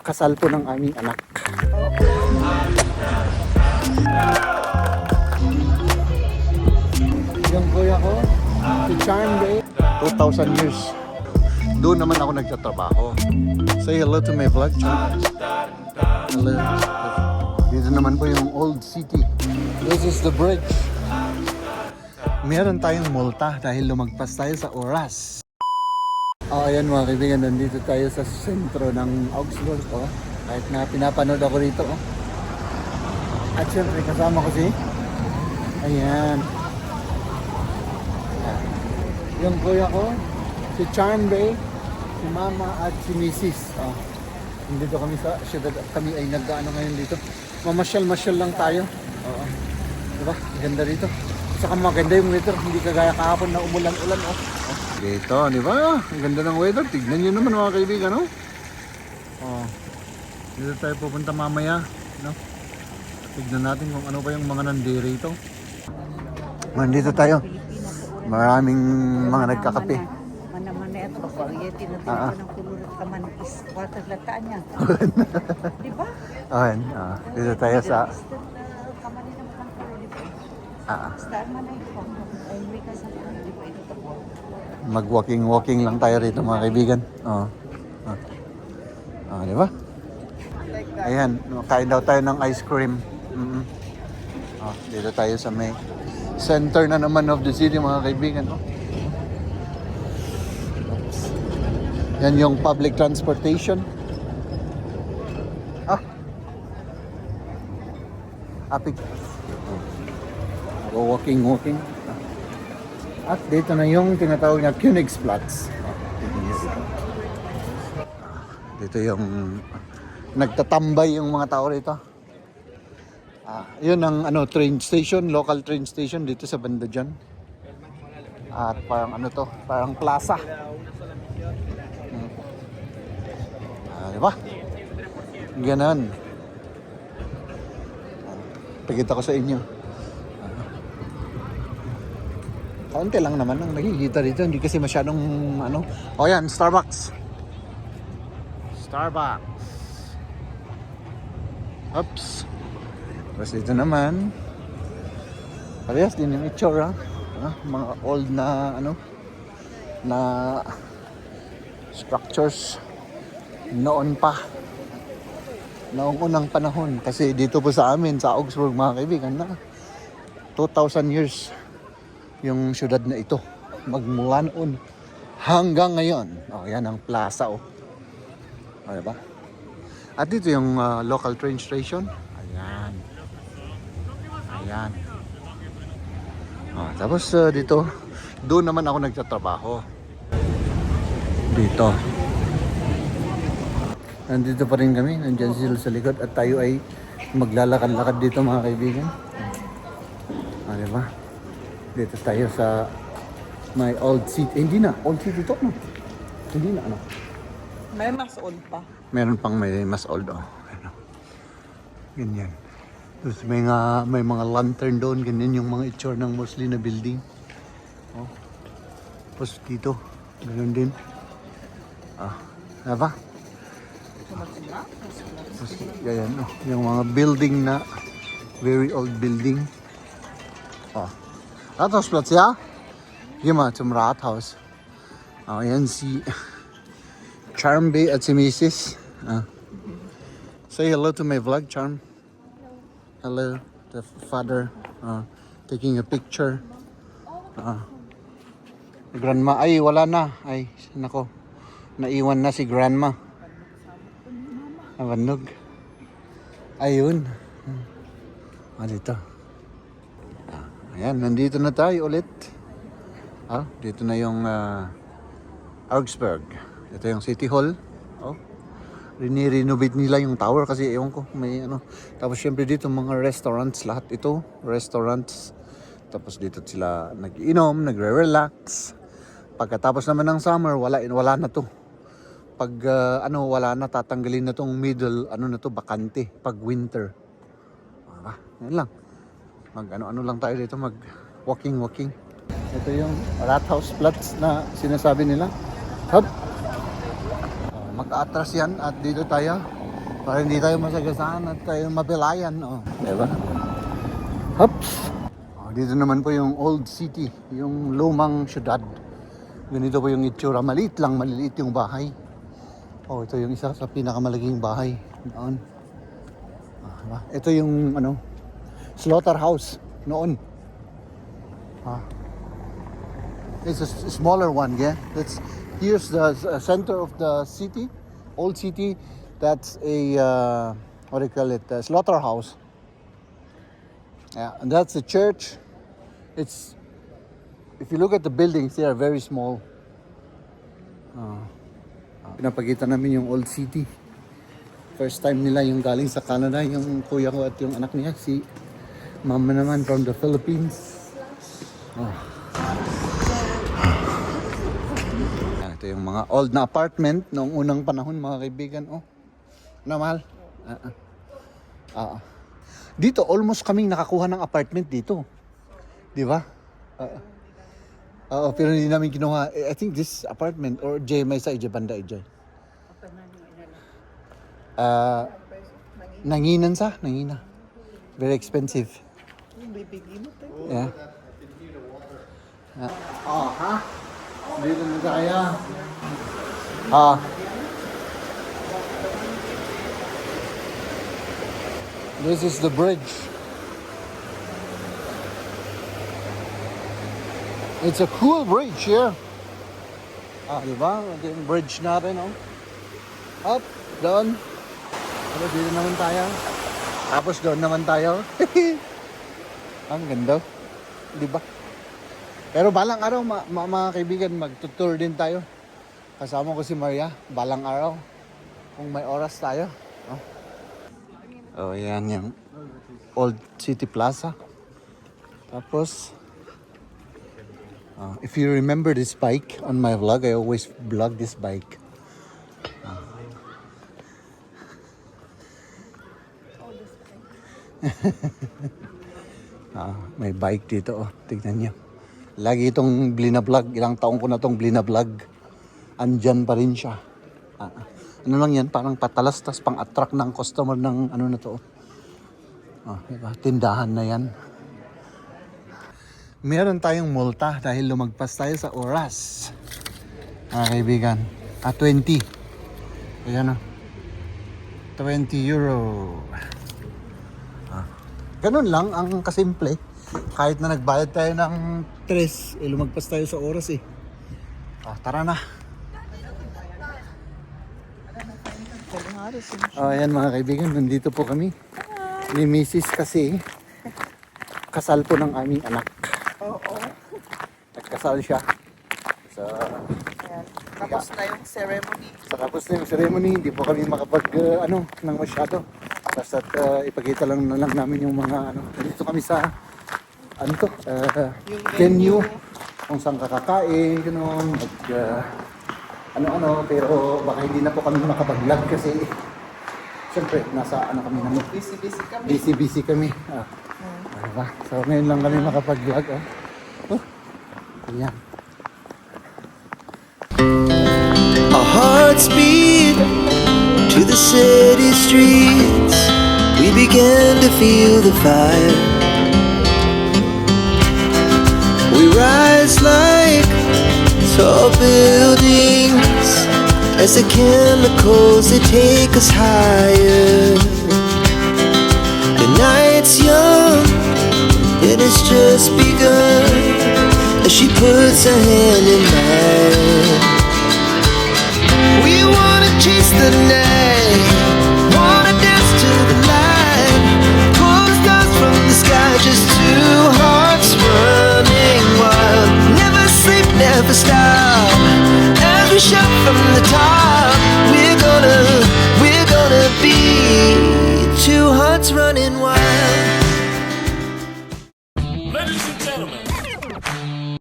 kasal po ng aming anak. Yung kuya ko, si Charm Day, 2,000 years. Doon naman ako nagtatrabaho. Say hello to my vlog, Charm. Hello. Dito naman po yung old city. This is the bridge. Meron tayong multa dahil lumagpas tayo sa oras. Ayan mga kaibigan, nandito tayo sa sentro ng Augsburg. Kahit na pinapanood ako rito. At syempre kasama ko si ayan. Yung kuya ko, si Charm Day, si Mama at si Mrs. Nandito kami sa syudad at kami ay nag-ano ngayon dito. Mamasyal-masyal lang tayo. Diba? Ganda dito. Saka maganda yung weather, hindi kagaya kahapon na umulan-ulan. Dito, di ba? Ang ganda ng weather. Tignan nyo naman mga kaibigan, no? Dito tayo pupunta mamaya, no? Tignan natin kung ano pa yung mga nandito. Nandito tayo. Maraming mga nagkakape. Mana-mana ito ako. Tinatawag ng kulurat ka man is water lataan niya. Di ba? Ayan, dito tayo sa... Mag-walking lang tayo rito mga kaibigan. Di ba? Ayan, kain daw tayo ng ice cream. Dito tayo sa may center na naman of the city mga kaibigan. Yan yung public transportation. Apik. Walking. At dito na yung tinatawag na Königsplatz. Dito yung nagtatambay yung mga tao rito. Yun ang train station, local train station dito sa banda dyan. At parang parang plaza. Diba? Ganon. Pakita ko sa inyo. Kaunti lang naman ang nakikita dito. Hindi kasi masyadong yan, Starbucks. Oops. Tapos dito naman. Parehas din yung itsura. Mga old na na structures noon pa. Noong unang panahon. Kasi dito po sa amin, sa Augsburg mga kaibigan, 2,000 years yung syudad na ito. Magmula noon hanggang ngayon. Yan ang plaza. Diba? At dito yung local train station. Ayan. Tapos dito, doon naman ako nagtatrabaho. Dito. Nandito pa rin kami. Nandiyan sila sa likod at tayo ay maglalakad-lakad dito mga kaibigan. Diba? Dito tayo sa may old city. Hindi na. Old city to. Hindi na. May mas old pa. Meron pang may mas old. Ganyan. Tapos may mga lantern doon. Ganyan yung mga itsura ng mostly na building. Tapos dito. Ganyan din. Diba? Tapos ganyan. Yung mga building na very old building. Rathausplatz, ja? Geh mal zum Rathaus. Yan si Charm Day at si Mrs. Say hello to my vlog, Charm. Hello, the father taking a picture. Grandma, ay wala na. Ay, nako. Naiwan na si grandma. Nabanog. Ayun. Dito. Ayan, nandito na tayo ulit. Dito na yung Augsburg. Ito yung City Hall. Rini-renovate nila yung tower kasi ewan ko may Tapos syempre dito mga restaurants, lahat ito. Restaurants. Tapos dito sila nag-inom, nagre-relax. Pagkatapos naman ng summer, wala na to. Pag wala na, tatanggalin na tong middle, bakante. Pag winter. Yan lang. Mag lang tayo dito, walking. Ito yung Rathausplatz na sinasabi nila. Mag-atras yan at dito tayo Para hindi tayo masagasaan at tayo mapilayan. Oh. Diba? Hops! Oh, dito naman po yung old city, yung lumang syudad. Ganito po yung itsura. Maliit lang, maliliit yung bahay. Oh, ito yung isa sa pinakamalaking bahay noon. Ah, diba? Ito yung ano, slaughterhouse noon. Ah. It's a smaller one, yeah. Here's the center of the city, old city. That's a what do you call it? A slaughterhouse. Yeah, and that's the church. If you look at the buildings, they are very small. Pinapagitan namin yung old city. First time nila yung galing sa Canada, yung kuya ko at yung anak niya, si mama naman from the Philippines. Ito yung mga old na apartment noong unang panahon, mga kaibigan. Oh, ano, mahal? Dito, almost kaming nakakuha ng apartment dito. Di ba? Pero hindi namin kinuha. I think this apartment or may sa banda Ijay. Nangina. Very expensive. Yeah. Ha? Dito na tayo. This is the bridge. It's a cool bridge here. Diba? Ito yung bridge natin, oh. Up, doon. Tapos dito naman tayo. Tapos doon naman tayo. Ang ganda. Diba? Pero balang araw, mga kaibigan, mag-tour din tayo. Kasama ko si Maria, balang araw. Kung may oras tayo. Yan yung Old City Plaza. Tapos, if you remember this bike on my vlog, I always vlog this bike. May bike dito, oh. Tignan nyo. Lagi itong blina-vlog. Ilang taong ko na itong blina-vlog. Andyan pa rin siya. Ano lang yan? Parang patalastas pang-attract ng customer ng ano na to. Diba? Tindahan na yan. Meron tayong multa dahil lumagpas tayo sa oras. Mga kaibigan. 20. Ayan o. 20 euro. Ganun lang ang kasimple. Kahit na nagbayad tayo ng 3, lumagpas tayo sa oras eh. Tara na. Ayan mga kaibigan, nandito po kami. Ni Mrs. kasi kasal po ng aming anak. Nagkasal siya. Tapos na yung ceremony. Tapos na yung ceremony, hindi po kami makapag nang masyado. Basta ipakita lang namin yung mga dito kami sa venue kung saan kakakain, gano'n, pero baka hindi na po kami makapag-vlog kasi siyempre nasa kami naman. Busy kami. Diba? So ngayon lang kami makapag-vlog. Ayan. Our hearts beat to the city streets. We began to feel the fire. We rise like tall buildings as the chemicals they take us higher. The night's young, it has just begun as she puts her hand in mine. We wanna chase the night.